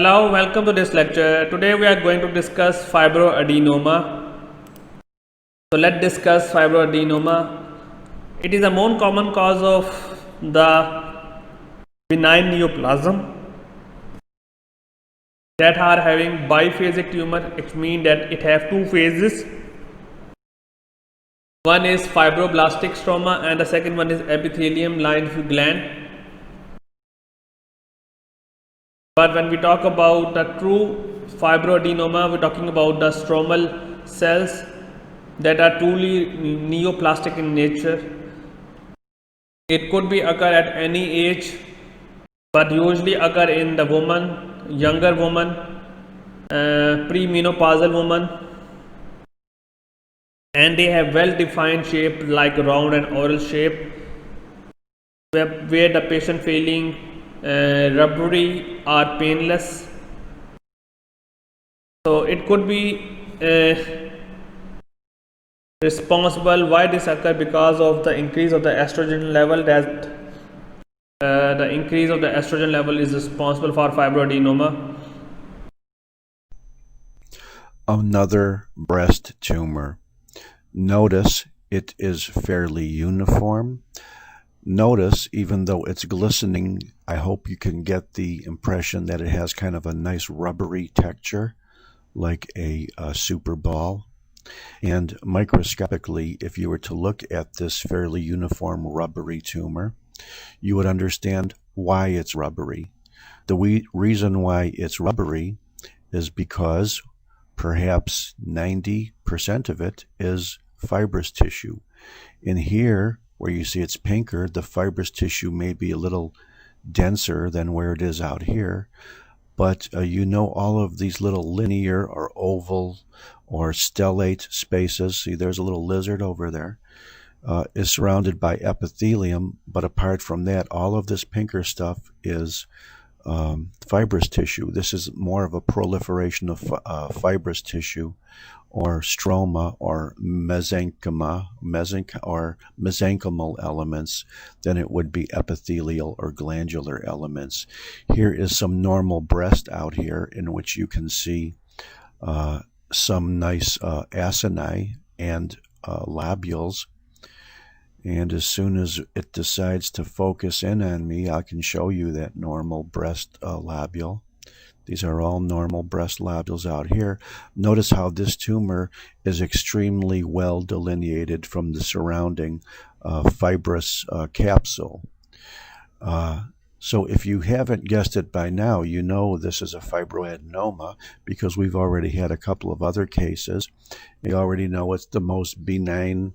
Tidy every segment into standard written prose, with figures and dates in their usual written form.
Hello, welcome to this lecture. Today we are going to discuss fibroadenoma. So let's discuss fibroadenoma. It is a more common cause of the benign neoplasm that are having biphasic tumor. It means that it have two phases. One is fibroblastic stroma and the second one is epithelium lined gland. But when we talk about the true fibroadenoma, we're talking about the stromal cells that are truly neoplastic in nature. It could be occur at any age, but usually occur in the woman, younger woman, premenopausal woman, and they have well-defined shape like round and oval shape, where the patient feeling rubbery or painless. So it could be responsible. Why this occur? Because of the increase of the estrogen level. That the increase of the estrogen level is responsible for fibroadenoma. Another breast tumor. Notice it is fairly uniform. Notice, even though it's glistening, I hope you can get the impression that it has kind of a nice rubbery texture, like a super ball. And microscopically, if you were to look at this fairly uniform rubbery tumor, you would understand why it's rubbery. The reason why it's rubbery is because perhaps 90% of it is fibrous tissue. In here, where you see it's pinker, the fibrous tissue may be a little denser than where it is out here, but you know all of these little linear or oval or stellate spaces, see there's a little lizard over there, is surrounded by epithelium, but apart from that, all of this pinker stuff is fibrous tissue. This is more of a proliferation of fibrous tissue, or stroma, or mesenchymal elements, than it would be epithelial or glandular elements. Here is some normal breast out here in which you can see some nice acini and labials. And as soon as it decides to focus in on me, I can show you that normal breast labule. These are all normal breast labules out here. Notice how this tumor is extremely well delineated from the surrounding fibrous capsule. So if you haven't guessed it by now, you know this is a fibroadenoma because we've already had a couple of other cases. You already know it's the most benign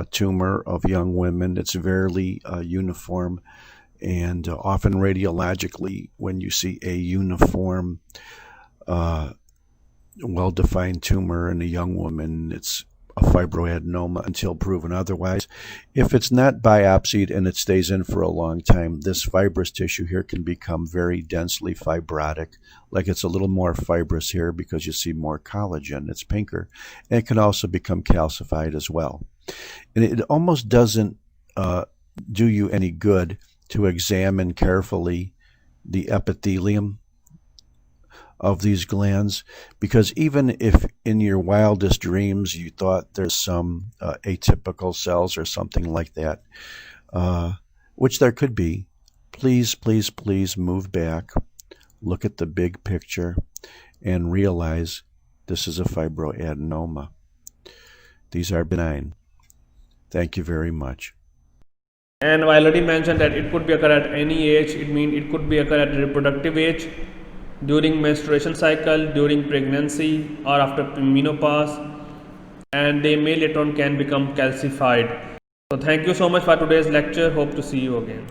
tumor of young women. It's fairly uniform, and often radiologically, when you see a uniform, well-defined tumor in a young woman, it's a fibroadenoma until proven otherwise. If it's not biopsied and it stays in for a long time, this fibrous tissue here can become very densely fibrotic, like it's a little more fibrous here because you see more collagen. It's pinker. And it can also become calcified as well. And it almost doesn't do you any good to examine carefully the epithelium of these glands, because even if in your wildest dreams you thought there's some atypical cells or something like that, which there could be, please, please, please move back, look at the big picture, and realize this is a fibroadenoma. These are benign. Thank you very much. And I already mentioned that it could be occur at any age. It means it could be occur at reproductive age, during menstruation cycle, during pregnancy, or after menopause, and they may later on can become calcified. So thank you so much for today's lecture. Hope to see you again.